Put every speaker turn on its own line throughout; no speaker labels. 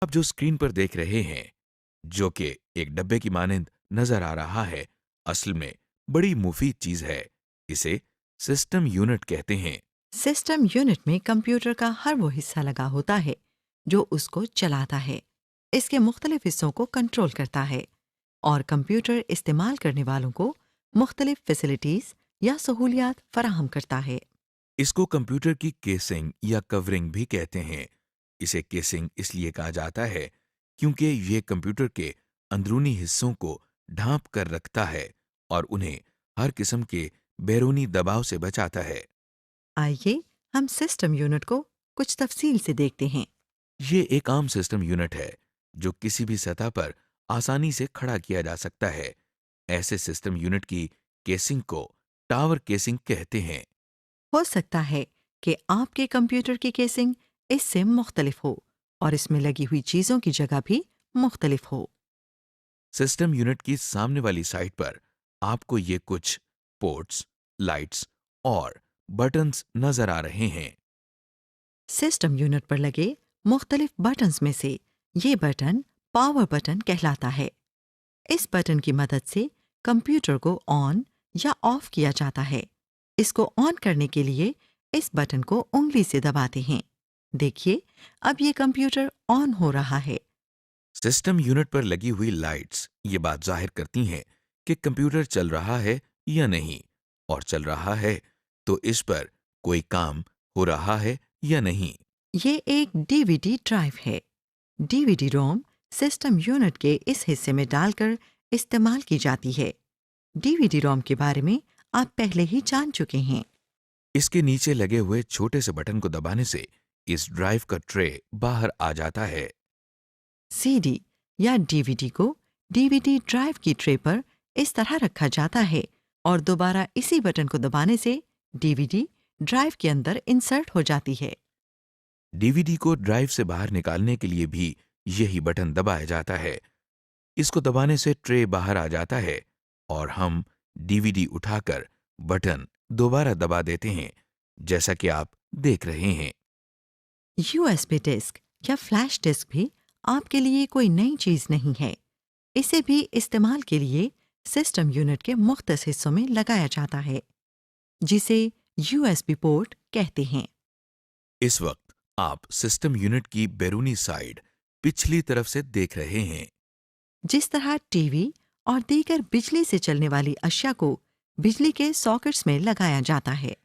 आप जो स्क्रीन पर देख रहे हैं, जो कि एक डब्बे की मानंद नजर आ रहा है, असल में बड़ी मुफीद चीज है। इसे सिस्टम यूनिट कहते हैं।
सिस्टम यूनिट में कंप्यूटर का हर वो हिस्सा लगा होता है जो उसको चलाता है। इसके मुख्तलिफ हिस्सों को कंट्रोल करता है और कंप्यूटर इस्तेमाल करने वालों को मुख्तलिफ फैसिलिटीज या सहूलियात फराहम करता है।
इसको कंप्यूटर की केसिंग या कवरिंग भी कहते हैं। इसे केसिंग इसलिए कहा जाता है क्योंकि ये कंप्यूटर के अंदरूनी हिस्सों को ढांप कर रखता है और उन्हें हर किस्म के बैरूनी दबाव से बचाता है।
आइए हम सिस्टम यूनिट को कुछ तफसील से देखते हैं।
ये एक आम सिस्टम यूनिट है जो किसी भी सतह पर आसानी से खड़ा किया जा सकता है। ऐसे सिस्टम यूनिट की केसिंग को टावर केसिंग कहते हैं।
हो सकता है कि आपके कंप्यूटर की केसिंग इससे मुख्तलिफ हो और इसमें लगी हुई चीज़ों की जगह भी मुख्तलिफ हो।
सिस्टम यूनिट की सामने वाली साइड पर आपको ये कुछ पोर्ट्स, लाइट्स और बटन्स नजर आ रहे हैं।
सिस्टम यूनिट पर लगे मुख्तलिफ बटन्स में से ये बटन पावर बटन कहलाता है। इस बटन की मदद से कंप्यूटर को ऑन या ऑफ किया जाता है। इसको ऑन करने के लिए इस बटन को उंगली से दबाते हैं। देखिए, अब ये कंप्यूटर ऑन हो रहा है।
सिस्टम यूनिट पर लगी हुई लाइट्स ये बात जाहिर करती हैं कि कंप्यूटर चल रहा है या नहीं, और चल रहा है तो इस पर कोई काम हो रहा है या नहीं।
ये एक डीवीडी ड्राइव है। डीवीडी रोम सिस्टम यूनिट के इस हिस्से में डालकर इस्तेमाल की जाती है। डीवीडी रोम के बारे में आप पहले ही जान चुके हैं।
इसके नीचे लगे हुए छोटे से बटन को दबाने से इस ड्राइव का ट्रे बाहर आ जाता है।
सीडी या डीवीडी को डीवीडी ड्राइव की ट्रे पर इस तरह रखा जाता है और दोबारा इसी बटन को दबाने से डीवीडी ड्राइव के अंदर इंसर्ट हो जाती है।
डीवीडी को ड्राइव से बाहर निकालने के लिए भी यही बटन दबाया जाता है। इसको दबाने से ट्रे बाहर आ जाता है और हम डीवीडी उठाकर बटन दोबारा दबा देते हैं, जैसा कि आप देख रहे हैं।
यूएसबी डिस्क या फ्लैश डिस्क भी आपके लिए कोई नई चीज़ नहीं है। इसे भी इस्तेमाल के लिए सिस्टम यूनिट के मुख्तस हिस्सों में लगाया जाता है, जिसे यूएसबी पोर्ट कहते हैं।
इस वक्त आप सिस्टम यूनिट की बैरूनी साइड पिछली तरफ से देख रहे हैं।
जिस तरह टीवी और दीगर बिजली से चलने वाली अशिया को बिजली के सॉकेट्स में लगाया जाता है,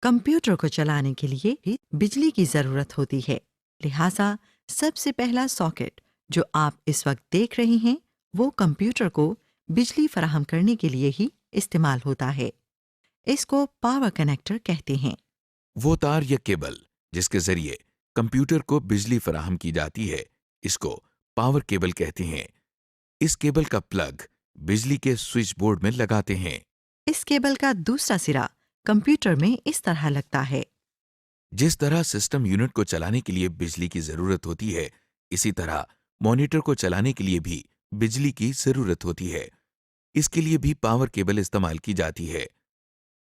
कंप्यूटर को चलाने के लिए भी बिजली की ज़रूरत होती है। लिहाजा सबसे पहला सॉकेट जो आप इस वक्त देख रहे हैं वो कंप्यूटर को बिजली फराहम करने के लिए ही इस्तेमाल होता है। इसको पावर कनेक्टर कहते हैं।
वो तार या केबल जिसके जरिए कंप्यूटर को बिजली फराहम की जाती है, इसको पावर केबल कहते हैं। इस केबल का प्लग बिजली के स्विच बोर्ड में लगाते हैं।
इस केबल का दूसरा सिरा कंप्यूटर में इस तरह लगता है।
जिस तरह सिस्टम यूनिट को चलाने के लिए बिजली की जरूरत होती है, इसी तरह मॉनिटर को चलाने के लिए भी बिजली की जरूरत होती है। इसके लिए भी पावर केबल इस्तेमाल की जाती है।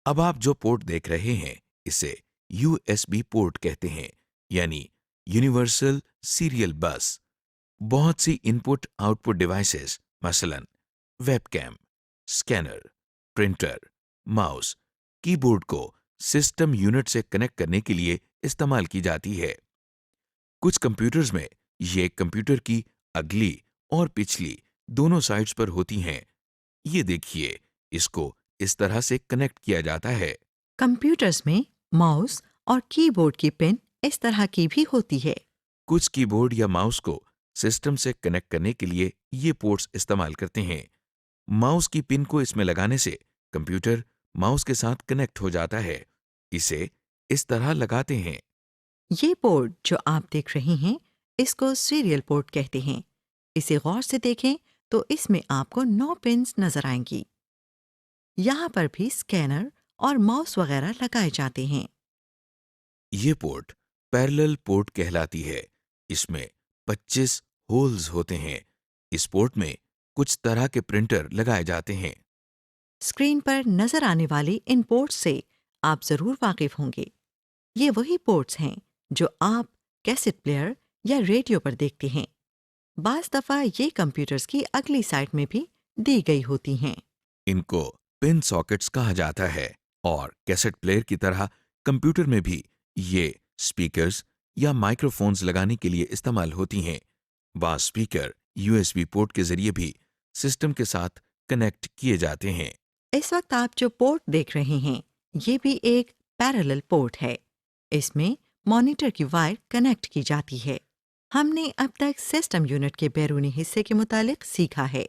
अब आप जो पोर्ट देख रहे हैं, इसे यूएसबी पोर्ट कहते हैं, यानी यूनिवर्सल सीरियल बस। बहुत सी इनपुट आउटपुट डिवाइसेस, मसलन webcam, scanner, printer, mouse, keyboard को सिस्टम यूनिट से कनेक्ट करने के लिए इस्तेमाल की जाती है। कुछ कंप्यूटर्स में ये कंप्यूटर की अगली और पिछली दोनों साइड्स पर होती हैं। ये देखिए, इसको इस तरह से कनेक्ट किया जाता है।
कंप्यूटर्स में माउस और कीबोर्ड की पिन इस तरह की भी होती है।
कुछ कीबोर्ड या माउस को सिस्टम से कनेक्ट करने के लिए ये पोर्ट्स इस्तेमाल करते हैं। माउस की पिन को इसमें लगाने से कंप्यूटर माउस के साथ कनेक्ट हो जाता है। इसे इस तरह लगाते हैं।
ये पोर्ट जो आप देख रहे हैं इसको सीरियल पोर्ट कहते हैं। इसे गौर से देखें तो इसमें आपको 9 पिन्स नजर आएंगी। यहाँ पर भी स्कैनर और माउस वगैरह लगाए जाते हैं।
ये पोर्ट पैरेलल पोर्ट कहलाती है। इसमें 25 होल्स होते हैं। इस पोर्ट में कुछ तरह के प्रिंटर लगाए जाते हैं।
स्क्रीन पर नजर आने वाली इन पोर्ट्स से आप जरूर वाकिफ होंगे। ये वही पोर्ट्स हैं जो आप कैसेट प्लेयर یا ریڈیو پر دیکھتے ہیں۔ بعض دفعہ یہ کمپیوٹرز کی اگلی سائٹ میں بھی دی گئی ہوتی ہیں۔
ان کو پن ساکٹس کہا جاتا ہے اور کیسٹ پلیئر کی طرح کمپیوٹر میں بھی یہ سپیکرز یا مائکرو فونز لگانے کے لیے استعمال ہوتی ہیں۔ بعض سپیکر USB پورٹ کے ذریعے بھی سسٹم کے ساتھ کنیکٹ کیے جاتے ہیں۔
اس وقت آپ جو پورٹ دیکھ رہے ہیں یہ بھی ایک پیرالل پورٹ ہے۔ اس میں مانیٹر کی وائر کنیکٹ کی جاتی ہے۔ ہم نے اب تک سسٹم یونٹ کے بیرونی حصے کے متعلق سیکھا ہے۔